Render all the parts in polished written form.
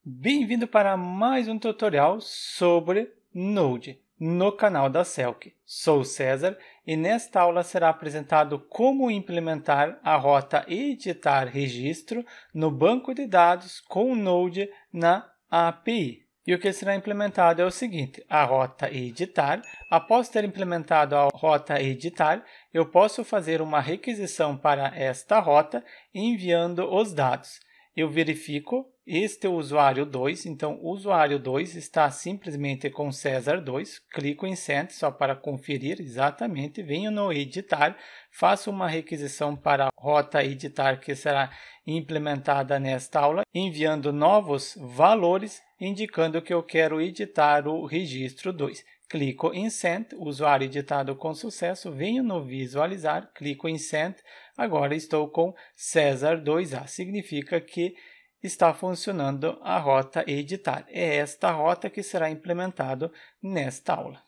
Bem-vindo para mais um tutorial sobre Node no canal da Selk. Sou o César e nesta aula será apresentado como implementar a rota editar registro no banco de dados com Node na API. E o que será implementado é o seguinte: a rota editar. Após ter implementado a rota editar, eu posso fazer uma requisição para esta rota enviando os dados. Eu verifico este usuário 2, então o usuário 2 está simplesmente com César 2, clico em Send só para conferir exatamente, venho no editar, faço uma requisição para a rota editar que será implementada nesta aula, enviando novos valores, indicando que eu quero editar o registro 2. Clico em Send, usuário editado com sucesso, venho no visualizar, clico em Send, agora estou com César 2A, significa que está funcionando a rota editar. É esta rota que será implementada nesta aula.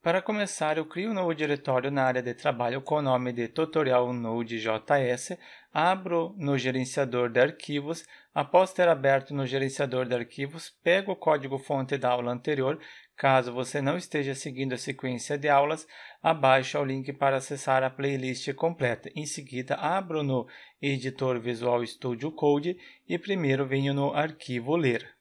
Para começar, eu crio um novo diretório na área de trabalho com o nome de Tutorial Node.js, abro no gerenciador de arquivos. Após ter aberto no gerenciador de arquivos, pego o código-fonte da aula anterior. Caso você não esteja seguindo a sequência de aulas, abaixo o link para acessar a playlist completa. Em seguida, abro no editor Visual Studio Code e primeiro venho no arquivo ler.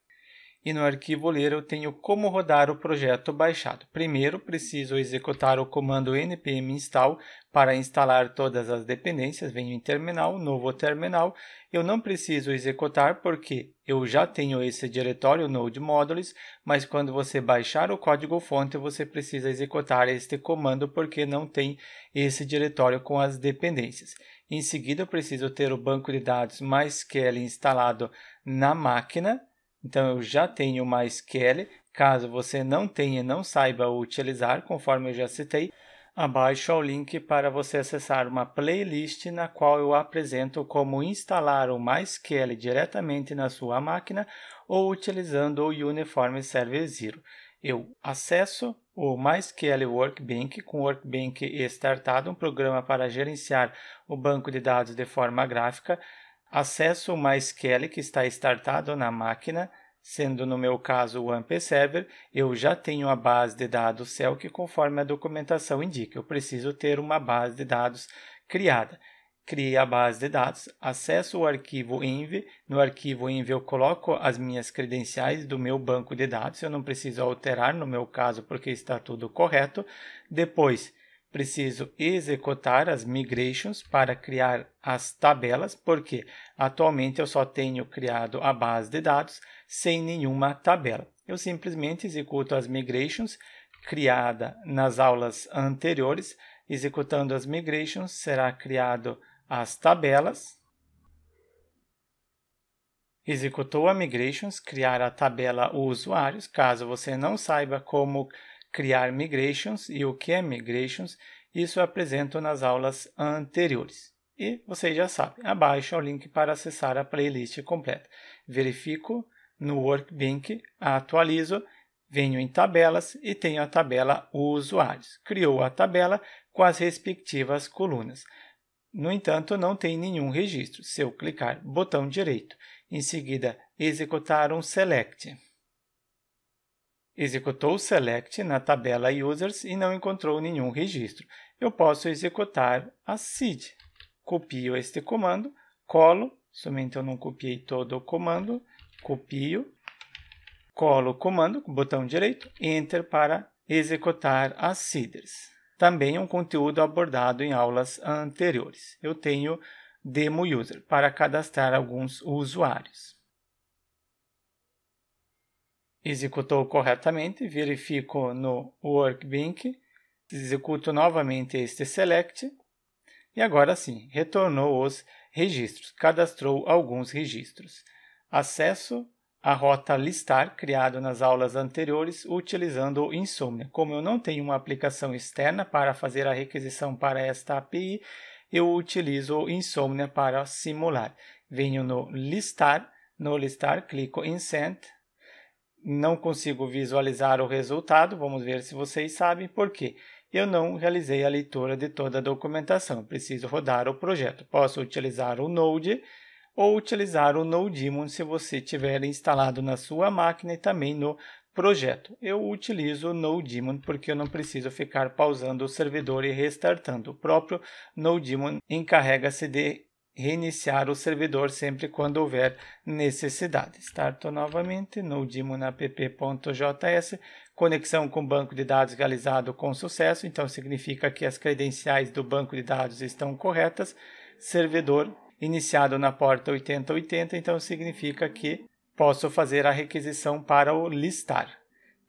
E no arquivo ler eu tenho como rodar o projeto baixado. Primeiro, preciso executar o comando npm install para instalar todas as dependências. Venho em terminal, novo terminal. Eu não preciso executar porque eu já tenho esse diretório Node Modules, mas quando você baixar o código-fonte, você precisa executar este comando porque não tem esse diretório com as dependências. Em seguida, eu preciso ter o banco de dados MySQL instalado na máquina. Então, eu já tenho o MySQL. Caso você não tenha e não saiba utilizar, conforme eu já citei, abaixo há o link para você acessar uma playlist na qual eu apresento como instalar o MySQL diretamente na sua máquina ou utilizando o Uniform Server Zero. Eu acesso o MySQL Workbench com o Workbench startado, um programa para gerenciar o banco de dados de forma gráfica. Acesso o MySQL que está startado na máquina, sendo no meu caso o AMP Server. Eu já tenho a base de dados Selk conforme a documentação indica. Eu preciso ter uma base de dados criada. Criei a base de dados, acesso o arquivo env. No arquivo env eu coloco as minhas credenciais do meu banco de dados. Eu não preciso alterar no meu caso porque está tudo correto. Depois, preciso executar as migrations para criar as tabelas, porque atualmente eu só tenho criado a base de dados sem nenhuma tabela. Eu simplesmente executo as migrations criada nas aulas anteriores. Executando as migrations, será criado as tabelas. Executou a migrations, criar a tabela usuários. Caso você não saiba como criar migrations e o que é migrations, isso eu apresento nas aulas anteriores. E vocês já sabem, abaixo é o link para acessar a playlist completa. Verifico no Workbench, atualizo, venho em tabelas e tenho a tabela usuários. Criou a tabela com as respectivas colunas. No entanto, não tem nenhum registro. Se eu clicar botão direito, em seguida executar um select. Executou o select na tabela users e não encontrou nenhum registro. Eu posso executar a seed. Copio este comando, colo, somente eu não copiei todo o comando, copio, colo o comando, botão direito, enter para executar as seeders. Também um conteúdo abordado em aulas anteriores. Eu tenho demo user para cadastrar alguns usuários. Executou corretamente, verifico no Workbench, executo novamente este select e agora sim, retornou os registros, cadastrou alguns registros. Acesso a rota listar, criado nas aulas anteriores, utilizando o Insomnia. Como eu não tenho uma aplicação externa para fazer a requisição para esta API, eu utilizo o Insomnia para simular. Venho no listar, clico em Send. Não consigo visualizar o resultado, vamos ver se vocês sabem por quê. Eu não realizei a leitura de toda a documentação, preciso rodar o projeto. Posso utilizar o Node ou utilizar o NoDaemon se você tiver instalado na sua máquina e também no projeto. Eu utilizo o NoDaemon porque eu não preciso ficar pausando o servidor e restartando. O próprio NoDaemon encarrega-se de reiniciar o servidor sempre quando houver necessidade. Starto novamente, NoDaemon app.js, conexão com o banco de dados realizado com sucesso, então significa que as credenciais do banco de dados estão corretas. Servidor iniciado na porta 8080, então significa que posso fazer a requisição para o listar.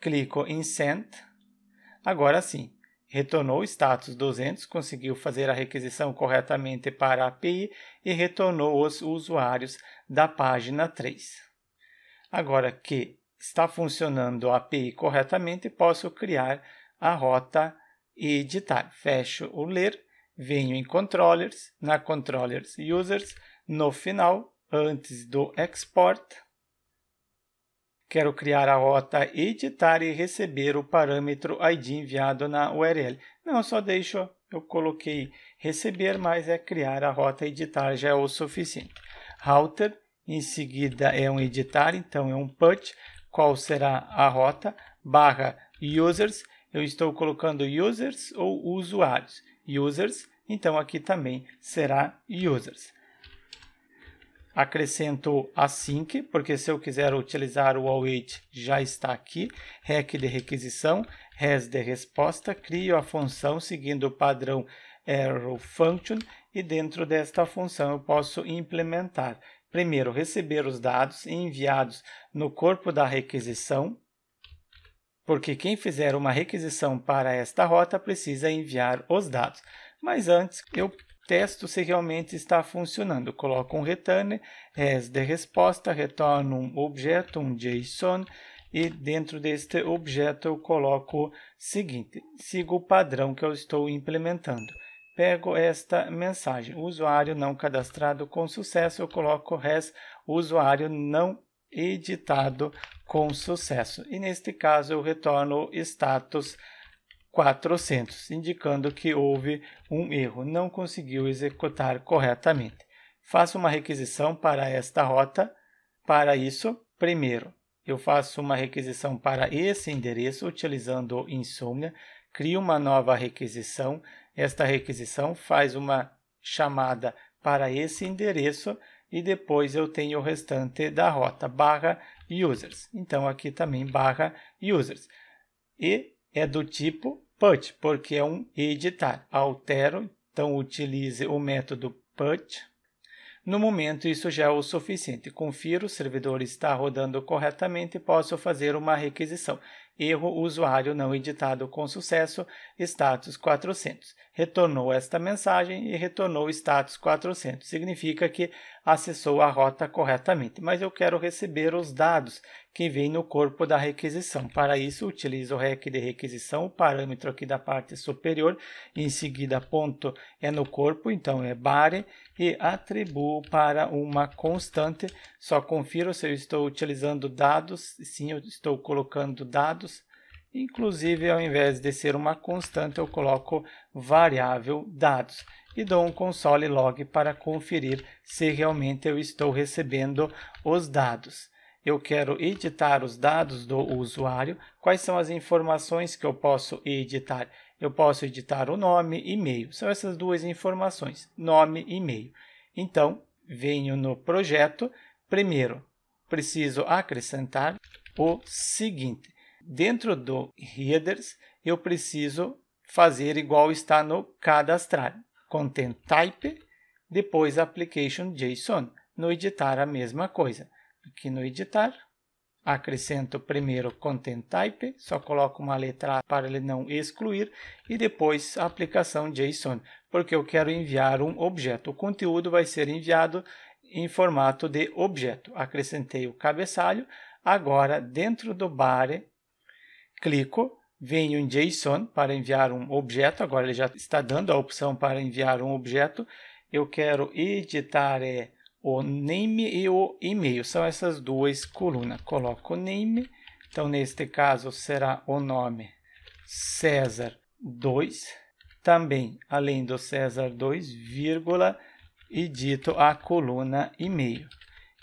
Clico em Send. Agora sim, retornou o status 200, conseguiu fazer a requisição corretamente para a API e retornou os usuários da página 3. Agora que está funcionando a API corretamente, posso criar a rota e editar. Fecho o ler, venho em Controllers, na Controllers Users, no final, antes do Export. Quero criar a rota, editar e receber o parâmetro ID enviado na URL. Não, só deixo, eu coloquei receber, mas é criar a rota, editar já é o suficiente. Router, em seguida é um editar, então é um put. Qual será a rota? Barra users, eu estou colocando users ou usuários. Users, então aqui também será users. Acrescento async, porque se eu quiser utilizar o await já está aqui. Rec de requisição, res de resposta, crio a função seguindo o padrão arrow function e dentro desta função eu posso implementar. Primeiro, receber os dados enviados no corpo da requisição, porque quem fizer uma requisição para esta rota precisa enviar os dados. Mas antes eu testo se realmente está funcionando. Coloco um return, res de resposta, retorno um objeto, um JSON, e dentro deste objeto eu coloco o seguinte, sigo o padrão que eu estou implementando. Pego esta mensagem, usuário não cadastrado com sucesso, eu coloco res, usuário não editado com sucesso. E neste caso eu retorno status 400, indicando que houve um erro, não conseguiu executar corretamente. Faço uma requisição para esta rota. Para isso, primeiro, eu faço uma requisição para esse endereço utilizando o Insomnia, crio uma nova requisição. Esta requisição faz uma chamada para esse endereço e depois eu tenho o restante da rota, barra users. Então aqui também barra users. E é do tipo put, porque é um editar. Altero, então utilize o método put. No momento, isso já é o suficiente. Confiro, o servidor está rodando corretamente e posso fazer uma requisição. Erro, usuário não editado com sucesso, status 400. Retornou esta mensagem e retornou status 400. Significa que acessou a rota corretamente, mas eu quero receber os dados que vêm no corpo da requisição. Para isso, utilizo o rec de requisição, o parâmetro aqui da parte superior, em seguida ponto é no corpo, então é body, e atribuo para uma constante. Só confiro se eu estou utilizando dados, sim, eu estou colocando dados. Inclusive, ao invés de ser uma constante, eu coloco variável dados e dou um console log para conferir se realmente eu estou recebendo os dados. Eu quero editar os dados do usuário. Quais são as informações que eu posso editar? Eu posso editar o nome e e-mail. São essas duas informações, nome e e-mail. Então, venho no projeto. Primeiro, preciso acrescentar o seguinte. Dentro do headers, eu preciso fazer igual está no cadastrar. Content type, depois application JSON. No editar, a mesma coisa. Aqui no editar, acrescento primeiro content type, só coloco uma letra A para ele não excluir, e depois a aplicação JSON, porque eu quero enviar um objeto. O conteúdo vai ser enviado em formato de objeto. Acrescentei o cabeçalho, agora dentro do body, clico, venho em JSON para enviar um objeto, agora ele já está dando a opção para enviar um objeto. Eu quero editar o name e o e-mail, são essas duas colunas. Coloco o name, então neste caso será o nome César 2, também além do César 2, vírgula, edito a coluna e-mail.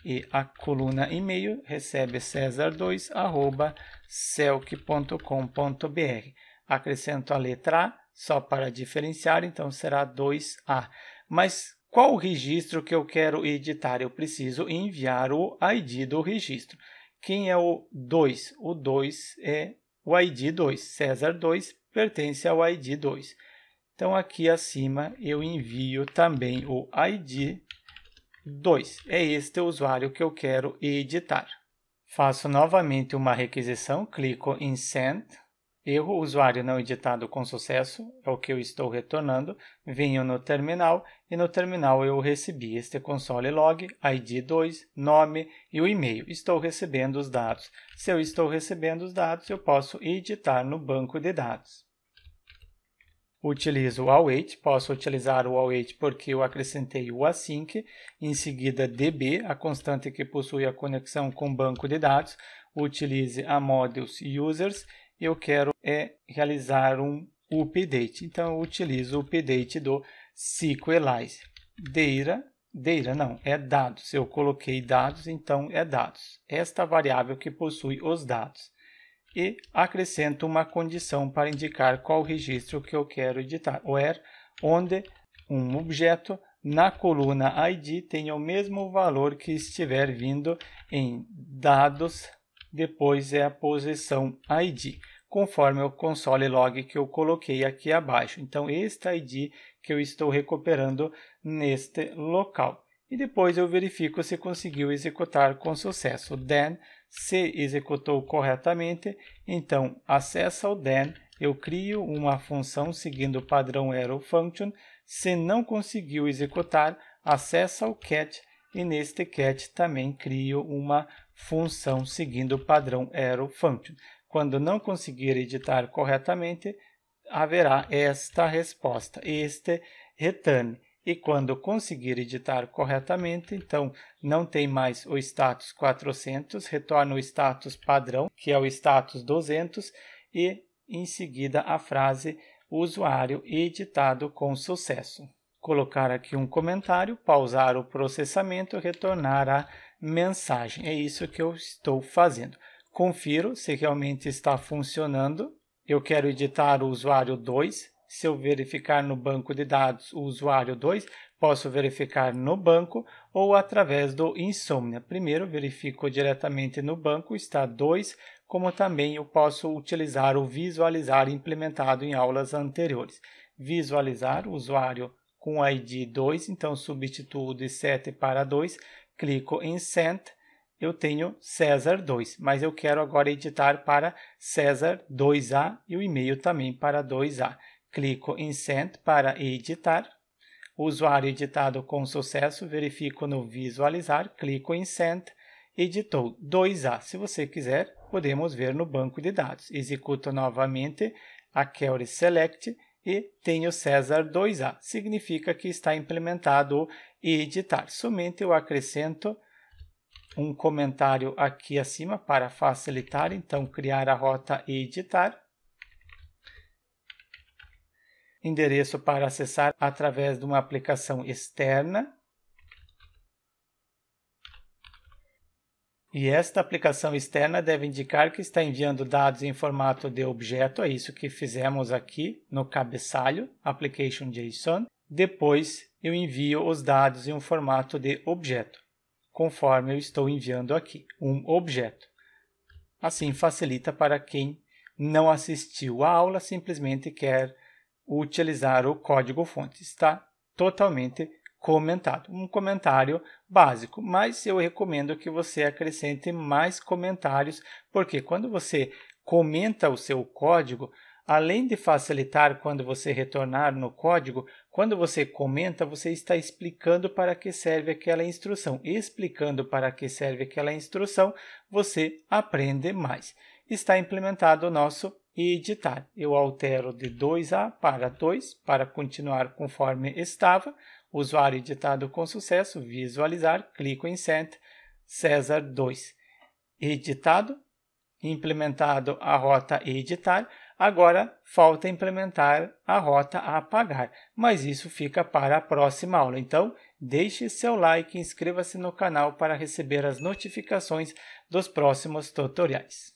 E a coluna e-mail recebe cesar2@celc.com.br. Acrescento a letra A, só para diferenciar, então será 2A. Mas qual o registro que eu quero editar? Eu preciso enviar o ID do registro. Quem é o 2? O 2 é o ID 2. Cesar 2 pertence ao ID 2. Então, aqui acima, eu envio também o ID 2. É este o usuário que eu quero editar. Faço novamente uma requisição, clico em Send. Erro, usuário não editado com sucesso, é o que eu estou retornando. Venho no terminal e no terminal eu recebi este console log, ID 2, nome e o e-mail. Estou recebendo os dados. Se eu estou recebendo os dados, eu posso editar no banco de dados. Utilizo o await, posso utilizar o await porque eu acrescentei o async, em seguida db, a constante que possui a conexão com o banco de dados. Utilize a modules users. Eu quero realizar um update. Então, eu utilizo o update do SQLize. Data não, é dados. Eu coloquei dados, então é dados. Esta variável que possui os dados. E acrescento uma condição para indicar qual registro que eu quero editar. Where, onde um objeto na coluna ID tenha o mesmo valor que estiver vindo em dados, depois é a posição ID, conforme o console log que eu coloquei aqui abaixo. Então, este ID que eu estou recuperando neste local. E depois eu verifico se conseguiu executar com sucesso. Then, se executou corretamente, então acessa o then, eu crio uma função seguindo o padrão arrow function. Se não conseguiu executar, acessa o cat e neste cat também crio uma função seguindo o padrão arrow function. Quando não conseguir editar corretamente, haverá esta resposta, este return. E quando conseguir editar corretamente, então não tem mais o status 400, retorna o status padrão, que é o status 200, e em seguida a frase usuário editado com sucesso. Colocar aqui um comentário, pausar o processamento, retornar a mensagem. É isso que eu estou fazendo. Confiro se realmente está funcionando. Eu quero editar o usuário 2. Se eu verificar no banco de dados o usuário 2, posso verificar no banco ou através do Insomnia. Primeiro, verifico diretamente no banco, está 2, como também eu posso utilizar o visualizar implementado em aulas anteriores. Visualizar o usuário com ID 2, então substituo de 7 para 2, clico em Send. Eu tenho Cesar 2, mas eu quero agora editar para Cesar 2A e o e-mail também para 2A. Clico em Send para editar. O usuário editado com sucesso, verifico no visualizar, clico em Send, editou 2A. Se você quiser, podemos ver no banco de dados. Executo novamente a query select e tenho Cesar 2A. Significa que está implementado o editar. Somente eu acrescento um comentário aqui acima para facilitar, então criar a rota e editar. Endereço para acessar através de uma aplicação externa. E esta aplicação externa deve indicar que está enviando dados em formato de objeto, é isso que fizemos aqui no cabeçalho, application.json. Depois eu envio os dados em um formato de objeto, conforme eu estou enviando aqui, um objeto. Assim facilita para quem não assistiu à aula, simplesmente quer utilizar o código-fonte. Está totalmente comentado. Um comentário básico, mas eu recomendo que você acrescente mais comentários, porque quando você comenta o seu código, além de facilitar quando você retornar no código, quando você comenta, você está explicando para que serve aquela instrução. Explicando para que serve aquela instrução, você aprende mais. Está implementado o nosso editar. Eu altero de 2A para 2 para continuar conforme estava. Usuário editado com sucesso, visualizar, clico em Send, Cesar 2. Editado, implementado a rota editar. Agora, falta implementar a rota a pagar, mas isso fica para a próxima aula. Então, deixe seu like e inscreva-se no canal para receber as notificações dos próximos tutoriais.